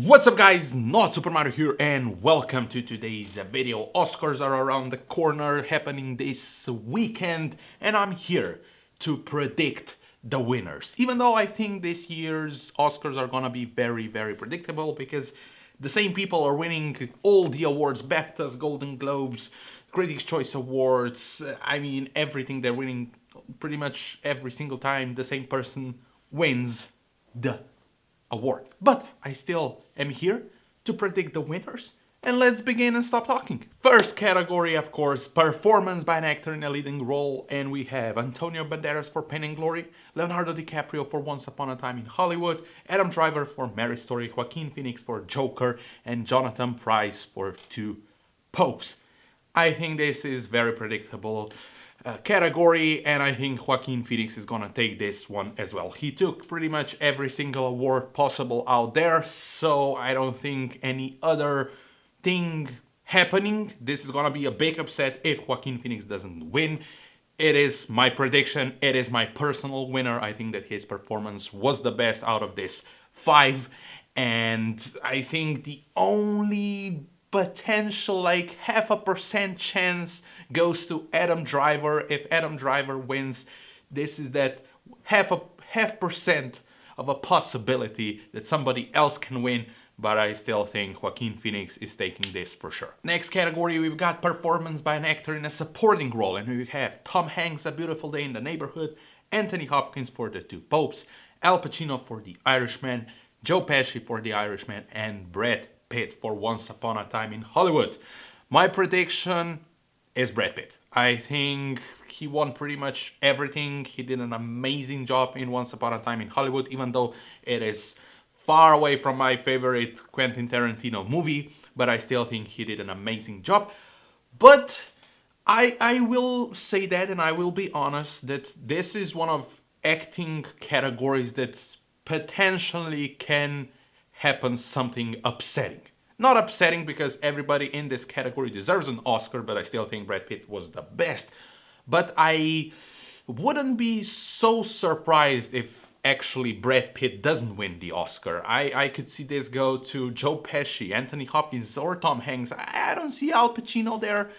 What's up guys, not Super Mario here and welcome to today's video. Oscars are around the corner, happening this weekend, and I'm here to predict the winners. Even though I think this year's Oscars are gonna be very predictable because the same people are winning all the awards, BAFTAs, Golden Globes, Critics' Choice Awards, everything. They're winning pretty much every single time. The same person wins the award. But I still am here to predict the winners. And let's begin and stop talking. First category, of course, performance by an actor in a leading role. And we have Antonio Banderas for Pain and Glory, Leonardo DiCaprio for Once Upon a Time in Hollywood, Adam Driver for Marriage Story, Joaquin Phoenix for Joker, and Jonathan Pryce for Two Popes. I think this is very predictable category, and I think Joaquin Phoenix is gonna take this one as well. He took pretty much every single award possible out there, so I don't think any other thing happening. This is gonna be a big upset if Joaquin Phoenix doesn't win. It is my prediction. It is my personal winner. I think that his performance was the best out of this five, and I think the only potential like 0.5% chance goes to Adam Driver. If Adam Driver wins, this is that half percent of a possibility that somebody else can win, but I still think Joaquin Phoenix is taking this for sure. Next category, we've got performance by an actor in a supporting role, and we have Tom Hanks, A Beautiful Day in the Neighborhood, Anthony Hopkins for The Two Popes, Al Pacino for The Irishman, Joe Pesci for The Irishman, and Brad Pitt for Once Upon a Time in Hollywood. My prediction is Brad Pitt. I think he won pretty much everything. He did an amazing job in Once Upon a Time in Hollywood, even though it is far away from my favorite Quentin Tarantino movie, but I still think he did an amazing job. But I will say that, and I will be honest, that this is one of acting categories that potentially can happen something upsetting. Not upsetting because everybody in this category deserves an Oscar, but I still think Brad Pitt was the best. But I wouldn't be so surprised if actually Brad Pitt doesn't win the Oscar. I could see this go to Joe Pesci, Anthony Hopkins, or Tom Hanks. I don't see Al Pacino there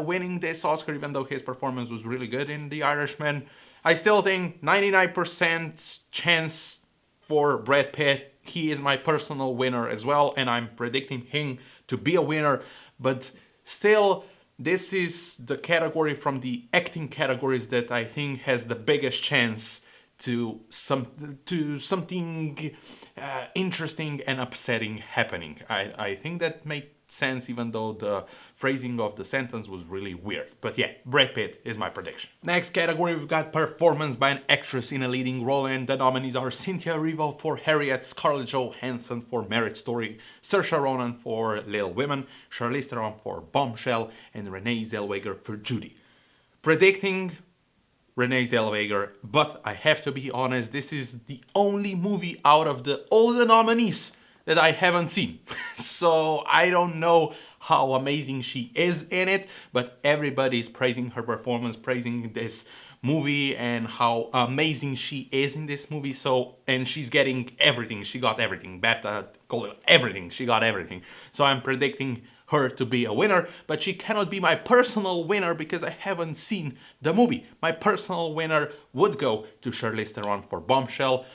winning this Oscar, even though his performance was really good in The Irishman. I still think 99% chance for Brad Pitt. He is my personal winner as well, and I'm predicting him to be a winner. But still, this is the category from the acting categories that I think has the biggest chance to something interesting and upsetting happening. I think that makes sense, even though the phrasing of the sentence was really weird. But yeah, Brad Pitt is my prediction. Next category, we've got performance by an actress in a leading role, and the nominees are Cynthia Erivo for Harriet, Scarlett Johansson for Marriage Story, Saoirse Ronan for Little Women, Charlize Theron for Bombshell, and Renee Zellweger for Judy. Predicting Renee Zellweger, but I have to be honest, this is the only movie out of all the nominees that I haven't seen. So I don't know how amazing she is in it, but everybody's praising her performance, praising this movie and how amazing she is in this movie. So, and she's getting everything. She got everything. BAFTA, everything. She got everything. So I'm predicting her to be a winner, but she cannot be my personal winner because I haven't seen the movie. My personal winner would go to Charlize Theron for Bombshell,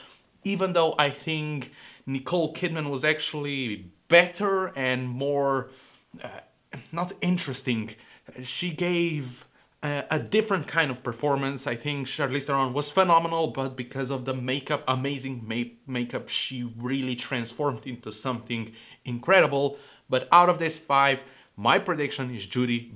even though I think Nicole Kidman was actually better and more, not interesting. She gave a different kind of performance. I think Charlize Theron was phenomenal, but because of the makeup, amazing makeup, she really transformed into something incredible. But out of this five, my prediction is Judy,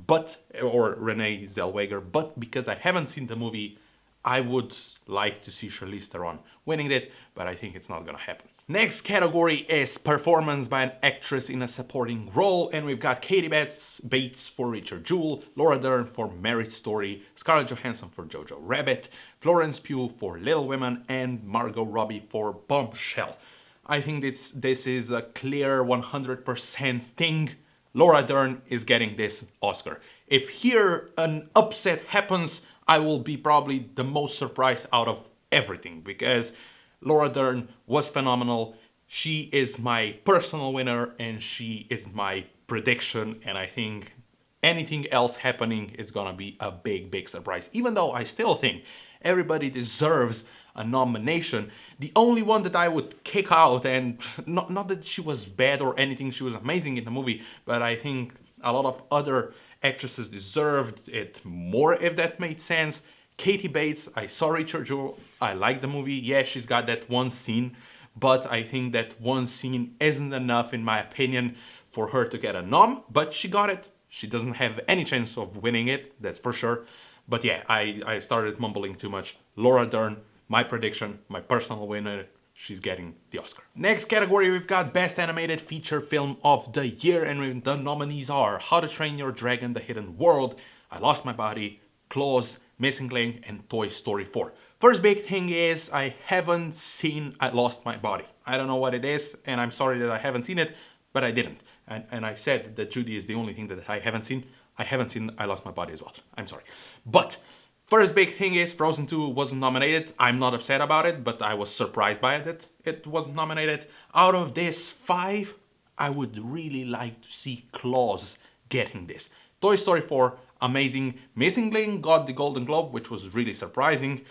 or Renee Zellweger. But because I haven't seen the movie, I would like to see Charlize Theron winning it, but I think it's not gonna happen. Next category is performance by an actress in a supporting role, and we've got Katie Bates for Richard Jewell, Laura Dern for Marriage Story, Scarlett Johansson for Jojo Rabbit, Florence Pugh for Little Women, and Margot Robbie for Bombshell. I think this is a clear 100% thing. Laura Dern is getting this Oscar. If here an upset happens, I will be probably the most surprised out of everything, because Laura Dern was phenomenal She is my personal winner and she is my prediction, and I think anything else happening is gonna be a big, big surprise. Even though I still think everybody deserves a nomination, the only one that I would kick out, and not that she was bad or anything, she was amazing in the movie, but I think a lot of other actresses deserved it more, if that made sense. Katie Bates, I saw Richard Jewell, I like the movie. Yeah, she's got that one scene, but I think that one scene isn't enough, in my opinion, for her to get a nom, but she got it. She doesn't have any chance of winning it, that's for sure. But yeah, I started mumbling too much. Laura Dern, my prediction, my personal winner, she's getting the Oscar. Next category, we've got Best Animated Feature Film of the Year, and the nominees are How to Train Your Dragon, The Hidden World, I Lost My Body, Claws, Missing Link, and Toy Story 4. First big thing is I haven't seen I Lost My Body. I don't know what it is, and I'm sorry that I haven't seen it, but I didn't. And I said that Judy is the only thing that I haven't seen. I haven't seen I Lost My Body as well. I'm sorry. But first big thing is Frozen 2 wasn't nominated. I'm not upset about it, but I was surprised by it that it wasn't nominated. Out of this 5, I would really like to see Claus getting this. Toy Story 4, amazing. Missing Link got the Golden Globe, which was really surprising.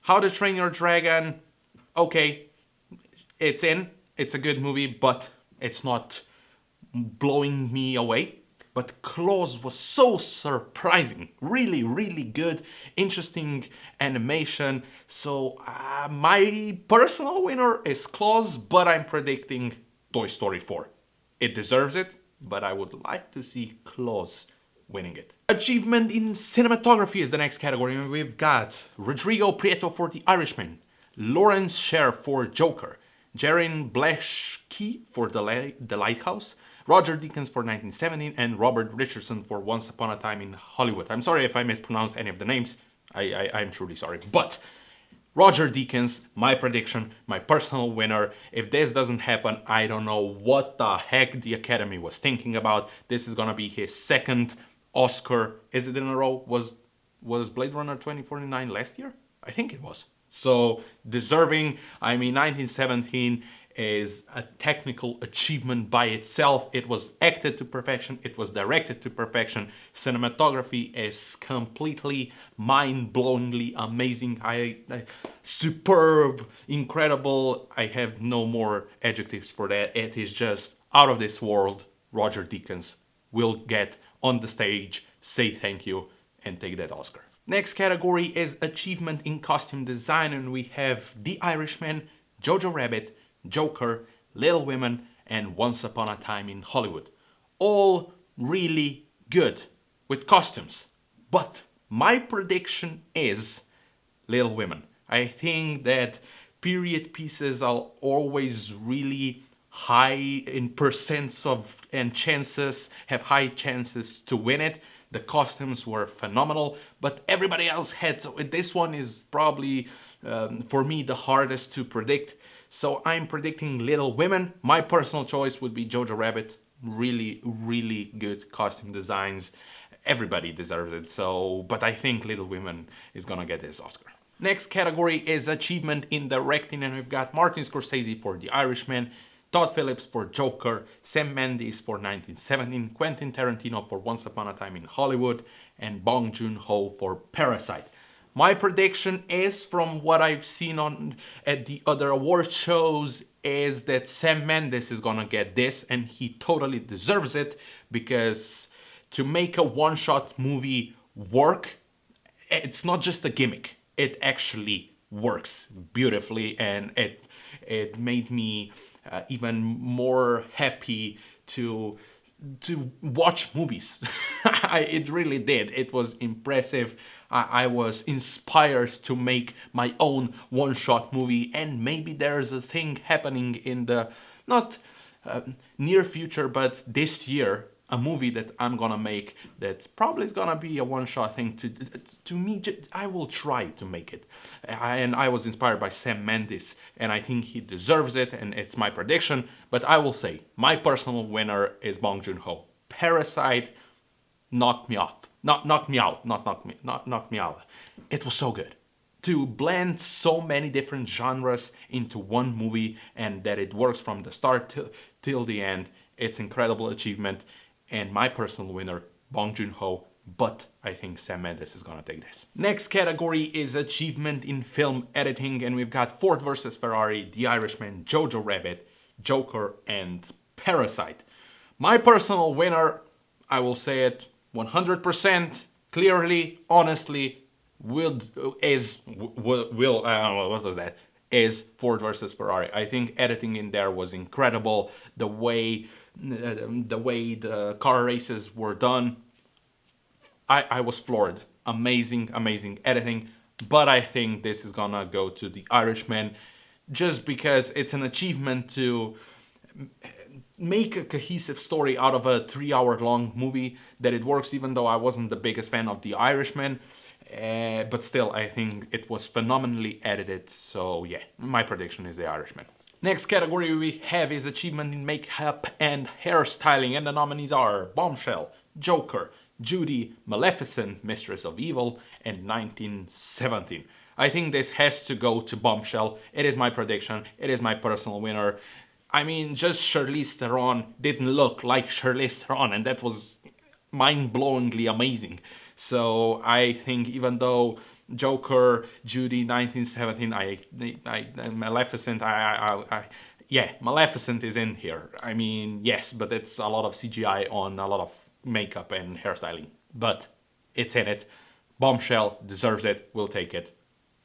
How to Train Your Dragon, okay, it's in. It's a good movie, but it's not blowing me away. But Claus was so surprising. Really, really good, interesting animation. So my personal winner is Claus, but I'm predicting Toy Story 4. It deserves it, but I would like to see Claus winning it. Achievement in cinematography is the next category, and we've got Rodrigo Prieto for The Irishman, Lawrence Sher for Joker, Jarin Bleshke for The Lighthouse, Roger Deakins for 1917, and Robert Richardson for Once Upon a Time in Hollywood. I'm sorry if I mispronounced any of the names. I'm truly sorry. But Roger Deakins, my prediction, my personal winner. If this doesn't happen, I don't know what the heck the Academy was thinking about. This is gonna be his second Oscar. Is it in a row? Was Blade Runner 2049 last year? I think it was. So deserving. I mean, 1917 is a technical achievement by itself. It was acted to perfection. It was directed to perfection. Cinematography is completely mind-blowingly amazing. Superb, incredible. I have no more adjectives for that. It is just out of this world. Roger Deakins will get on the stage, say thank you, and take that Oscar. Next category is achievement in costume design, and we have The Irishman, Jojo Rabbit, Joker, Little Women, and Once Upon a Time in Hollywood. All really good with costumes. But my prediction is Little Women. I think that period pieces are always really high in percents of and chances, have high chances to win it. The costumes were phenomenal, but everybody else had, so this one is probably for me the hardest to predict. So I'm predicting Little Women. My personal choice would be Jojo Rabbit. Really, really good costume designs. Everybody deserves it. So, but I think Little Women is gonna get this Oscar. Next category is achievement in directing, and we've got Martin Scorsese for The Irishman, Todd Phillips for Joker, Sam Mendes for 1917, Quentin Tarantino for Once Upon a Time in Hollywood, and Bong Joon-ho for Parasite. My prediction is, from what I've seen at the other award shows, is that Sam Mendes is gonna get this, and he totally deserves it, because to make a one-shot movie work, it's not just a gimmick. It actually works beautifully, and it made me even more happy to watch movies. It really did. It was impressive. I was inspired to make my own one-shot movie, and maybe there's a thing happening in the not near future, but this year, a movie that I'm gonna make that probably is gonna be a one-shot thing. To me, I will try to make it. And I was inspired by Sam Mendes, and I think he deserves it, and it's my prediction. But I will say, my personal winner is Bong Joon-ho. Parasite knocked me off. Not knocked me out. Not knocked me out. It was so good. to blend so many different genres into one movie and that it works from the start till the end. It's incredible achievement, and my personal winner, Bong Joon-ho, but I think Sam Mendes is gonna take this. Next category is achievement in film editing, and we've got Ford vs Ferrari, The Irishman, Jojo Rabbit, Joker, and Parasite. My personal winner, I will say it 100% clearly, honestly, is Ford versus Ferrari. I think editing in there was incredible. The way the car races were done, I was floored. Amazing, amazing editing. But I think this is gonna go to The Irishman, just because it's an achievement to make a cohesive story out of a 3-hour long movie, that it works, even though I wasn't the biggest fan of The Irishman. But still, I think it was phenomenally edited. So yeah, my prediction is The Irishman. Next category we have is achievement in makeup and hairstyling, and the nominees are Bombshell, Joker, Judy, Maleficent, Mistress of Evil, and 1917. I think this has to go to Bombshell. It is my prediction. It is my personal winner. I mean, just Charlize Theron didn't look like Charlize Theron, and that was mind-blowingly amazing. So I think even though Joker, Judy, 1917, Maleficent, yeah, Maleficent is in here. I mean, yes, but it's a lot of CGI on a lot of makeup and hairstyling. But it's in it. Bombshell deserves it. We'll take it.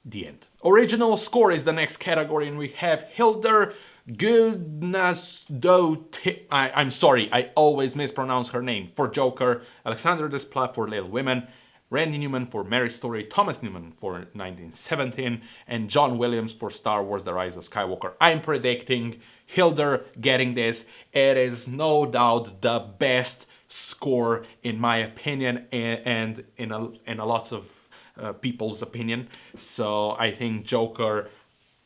The end. Original score is the next category, and we have Hildur Guðnadóttir. I'm sorry, I always mispronounce her name. For Joker, Alexander Desplat for Little Women, Randy Newman for Mary Story, Thomas Newman for 1917, and John Williams for Star Wars The Rise of Skywalker. I'm predicting Hildur getting this. It is no doubt the best score in my opinion, and in a lot of people's opinion. So I think Joker,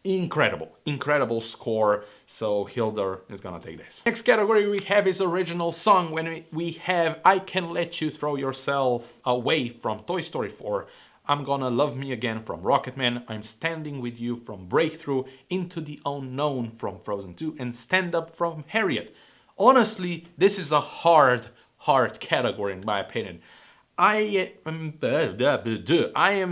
incredible score. So Hildur is gonna take this. Next category we have is original song, when we have I Can Let You Throw Yourself Away from Toy Story 4, I'm Gonna Love Me Again from Rocketman, I'm Standing With You from Breakthrough, Into the Unknown from Frozen 2, and Stand Up from Harriet. Honestly, this is a hard category in my opinion. I am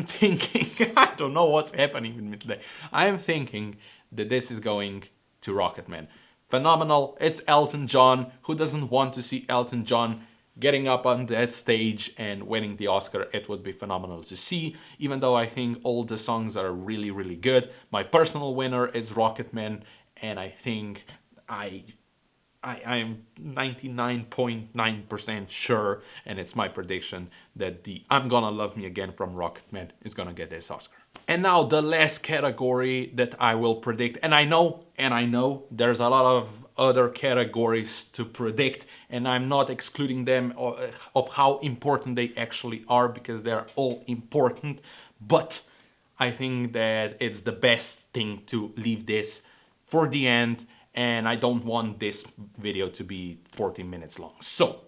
thinking, I don't know what's happening with me today. I am thinking that this is going to Rocketman. Phenomenal. It's Elton John. Who doesn't want to see Elton John getting up on that stage and winning the Oscar? It would be phenomenal to see, even though I think all the songs are really good. My personal winner is Rocketman, and I think I'm 99.9% sure, and it's my prediction, that the I'm Gonna Love Me Again from Rocketman is gonna get this Oscar. And now the last category that I will predict, and I know there's a lot of other categories to predict, and I'm not excluding them of how important they actually are, because they're all important, but I think that it's the best thing to leave this for the end, and I don't want this video to be 14 minutes long. So,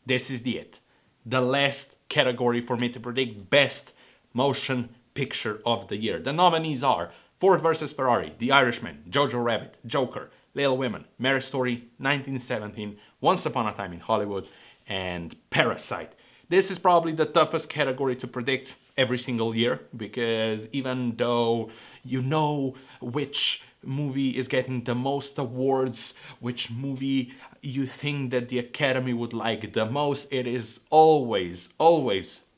this is it. The last category for me to predict best motion picture of the year. The nominees are Ford vs Ferrari, The Irishman, Jojo Rabbit, Joker, Little Women, Mary Story, 1917, Once Upon a Time in Hollywood, and Parasite. This is probably the toughest category to predict every single year, because even though you know which movie is getting the most awards, which movie you think that the Academy would like the most, it is always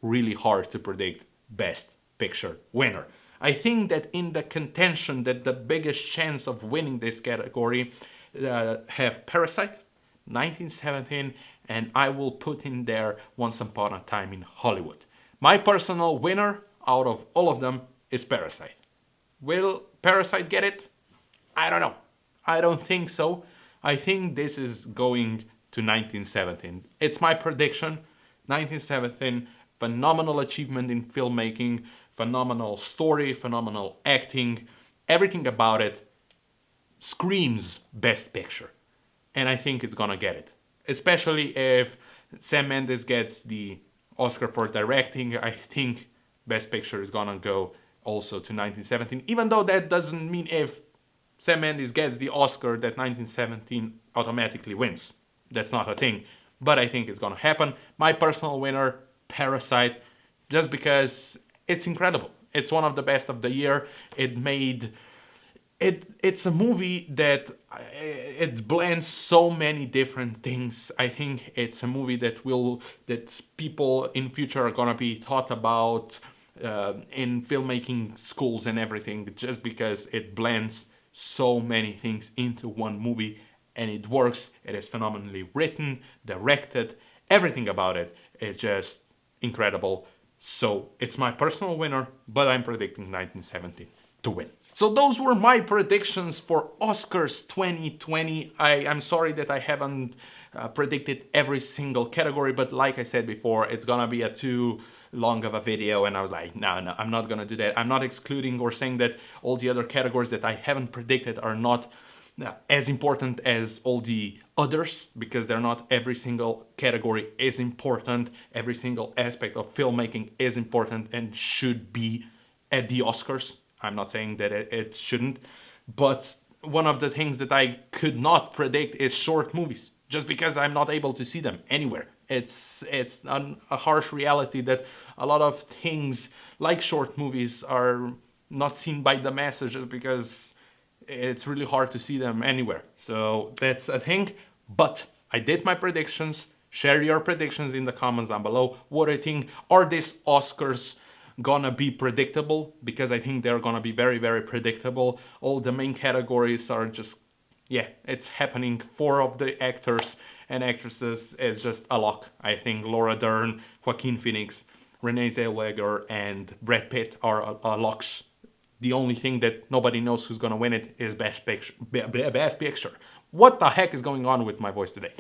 really hard to predict best picture winner. I think that in the contention, that the biggest chance of winning this category have Parasite, 1917, and I will put in there Once Upon a Time in Hollywood. My personal winner out of all of them is Parasite. Will Parasite get it? I don't know. I don't think so. I think this is going to 1917. It's my prediction. 1917, phenomenal achievement in filmmaking, phenomenal story, phenomenal acting. Everything about it screams Best Picture. And I think it's gonna get it. Especially if Sam Mendes gets the Oscar for directing, I think Best Picture is gonna go also to 1917, even though that doesn't mean if Sam Mendes gets the Oscar that 1917 automatically wins. That's not a thing, but I think it's gonna happen. My personal winner, Parasite, just because it's incredible. It's one of the best of the year. It's a movie that it blends so many different things. I think it's a movie that people in future are gonna be taught about in filmmaking schools and everything, just because it blends so many things into one movie and it works. It is phenomenally written, directed, everything about it is just incredible. So it's my personal winner, but I'm predicting 1917 to win. So those were my predictions for Oscars 2020. I'm sorry that I haven't predicted every single category, but like I said before, it's gonna be a too long of a video, and I was like, no, I'm not gonna do that. I'm not excluding or saying that all the other categories that I haven't predicted are not as important as all the others, because they're not. Every single category is important. Every single aspect of filmmaking is important and should be at the Oscars. I'm not saying that it shouldn't, but one of the things that I could not predict is short movies, just because I'm not able to see them anywhere. It's a harsh reality that a lot of things like short movies are not seen by the masses, just because it's really hard to see them anywhere. So that's a thing, but I did my predictions. Share your predictions in the comments down below. What do you think? Are these Oscars gonna be predictable? Because I think they're gonna be very, very predictable. All the main categories are just, yeah, it's happening. 4 of the actors and actresses is just a lock. I think Laura Dern, Joaquin Phoenix, Renee Zellweger, and Brad Pitt are locks. The only thing that nobody knows who's gonna win it is Best Picture. Best Picture. What the heck is going on with my voice today?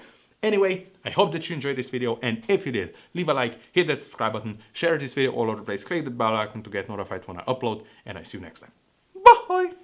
Anyway, I hope that you enjoyed this video, and if you did, leave a like, hit that subscribe button, share this video all over the place, click the bell icon to get notified when I upload, and I see you next time.